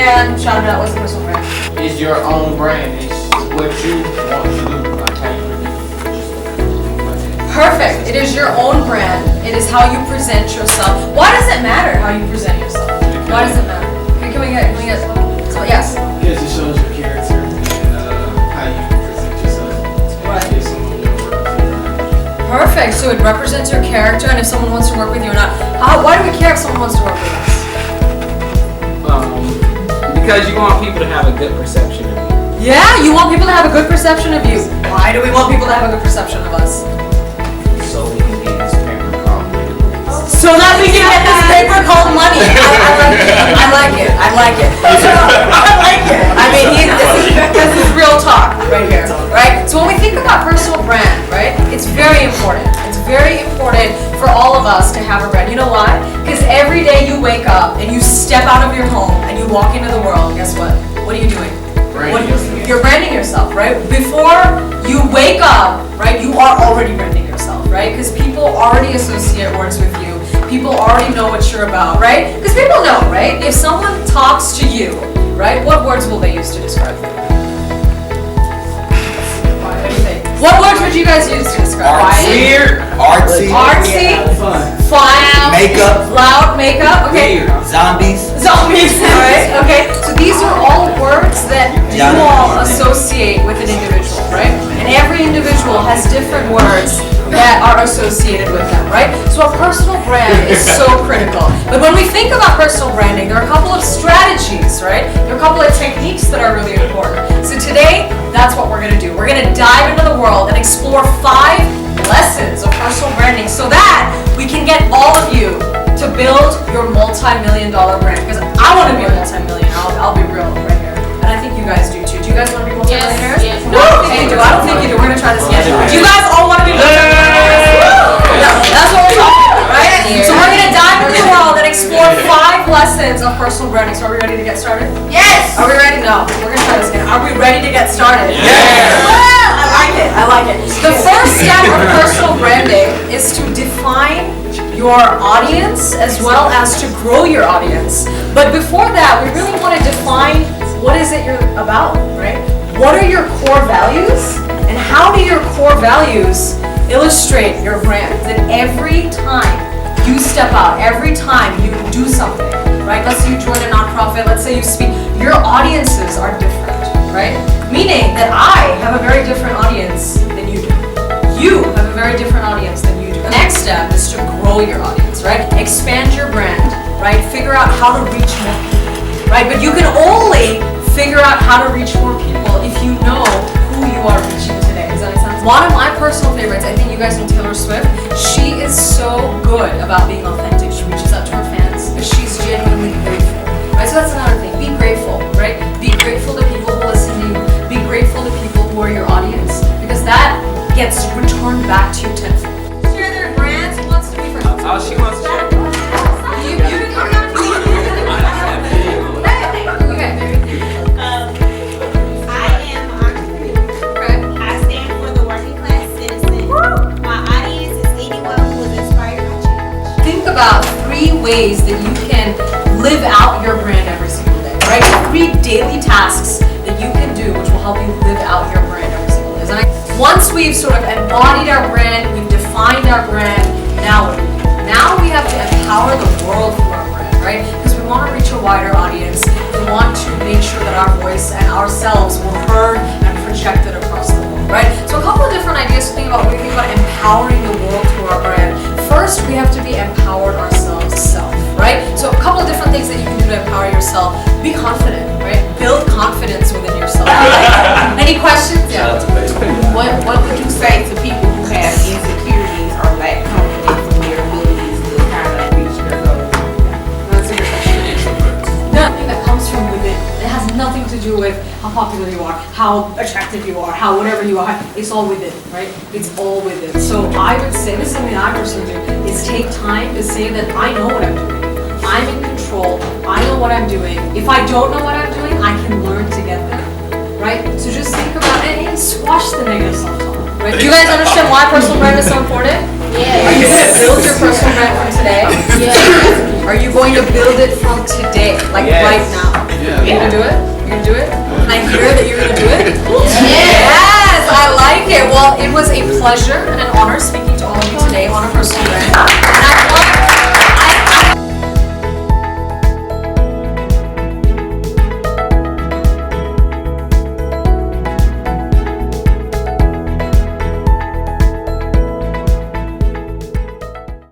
brand? Shout it out. What's a personal brand? It's your own brand. It's what you want to do. Like how you do. Perfect. It is your own brand. It is how you present yourself. Why does it matter how you present yourself? Why does it matter? Can we get, so yes? Because it shows your character and how you present yourself. Right. If someone will work with you. Perfect. So it represents your character, and if someone wants to work with you or not. Why do we care if someone wants to work with us? Because you want people to have a good perception of you. Yeah, you want people to have a good perception of you. Why do we want people to have a good perception of us? So we can get this paper called. So that we can get this paper called money. I like it. I like it. I mean, this is real talk right here, right? So when we think about personal brand, right, it's very important. It's very important for all of us to have a brand. You know why? Because every day you wake up and you step out of your home and you walk into the world, guess what? What are you doing? You're branding yourself, right? Before you wake up, right, you are already branding yourself, right? Because people already associate words with you. People already know what you're about, right? Because people know, right? If someone talks to you, right, what words will they use to describe you? What do you think? What words would you guys use to describe? Weird. Artsy. Fun, Makeup. loud, makeup, okay. Zombies. Zombies, alright, okay. So these are all words that you all associate with an individual, right? And every individual has different words that are associated with them, right? So a personal brand is so critical. But when we think about personal branding, there are a couple of strategies, right? There are a couple of techniques that are really important. So today, that's what we're gonna do. We're gonna dive into the world and explore 5 lessons of personal branding so that we can get all of you to build your multi-million-dollar brand. Because I want to be a multi-million. I'll be real right here. And I think you guys do too. Do you guys want to be multi-millionaires? Yes. No, I don't think you do. I don't think you do. We're going to try this again. Do you guys all want to be multi-millionaires? No, that's what we're talking about, right? So we're going to dive into the world and explore 5 lessons of personal branding. So are we ready to get started? Yes. Are we ready? No. We're going to try this again. Are we ready to get started? Yes. I like it. The first step of personal branding is to define your audience as well as to grow your audience. But before that, we really want to define what is it you're about, right? What are your core values? And how do your core values illustrate your brand? That every time you step out, every time you do something, right? Let's say you join a nonprofit, let's say you speak, your audiences are different, right? Meaning that I have a very different audience than you do. You have a very different audience than you do. The next step is to grow your audience, right? Expand your brand, right? Figure out how to reach more people, right? But you can only figure out how to reach more people if you know who you are reaching today. Does that make sense? One of my personal favorites, I think you guys know Taylor Swift. She is so good about being authentic. She reaches out to her fans, but she's genuinely grateful, right? So that's another thing. Be grateful, right? Be grateful to people who listen to you. Be grateful to people who are your audience, because that gets returned back to you tenfold. Share their brands. Who wants to be first? Oh, she wants to share. You can come down. Okay. I am an entrepreneur. Okay. I stand for the working class citizen. My audience is anyone who is inspired by change. Think about 3 ways that you can live out your brand every single day, right? 3 daily tasks that you can do which will help you live out your brand every single day. Once we've sort of embodied our brand, we've defined our brand, now what do we do? Now we have to empower the world through our brand, right? Because we want to reach a wider audience. We want to make sure that our voice and ourselves were heard and projected across the world, right? So a couple of different ideas to think about when we think about empowering the world through our brand. First, we have to be empowered ourselves, right? So a couple of different things that you can do to empower yourself. Be confident, right? Build confidence within yourself. Any questions? Yeah. What would you say to people who have insecurities or lack confidence in their abilities to kind of reach their goals? That's a good question. Nothing that comes from within. It has nothing to do with how popular you are, how attractive you are, how whatever you are. It's all within, right? It's all within. So I would say, this is something I personally do, is take time to say that I know what I'm doing. I'm in control. I know what I'm doing. If I don't know what I'm doing, I can learn to get there, right? So just think about it and squash the negative self-talk, right? Do you guys understand why personal brand is so important? Yes. Are you going to build your personal brand from today? Yes. Are you going to build it from today, like Yes. right now? Yeah. pleasure and an honor speaking to all of you today on a personal brand.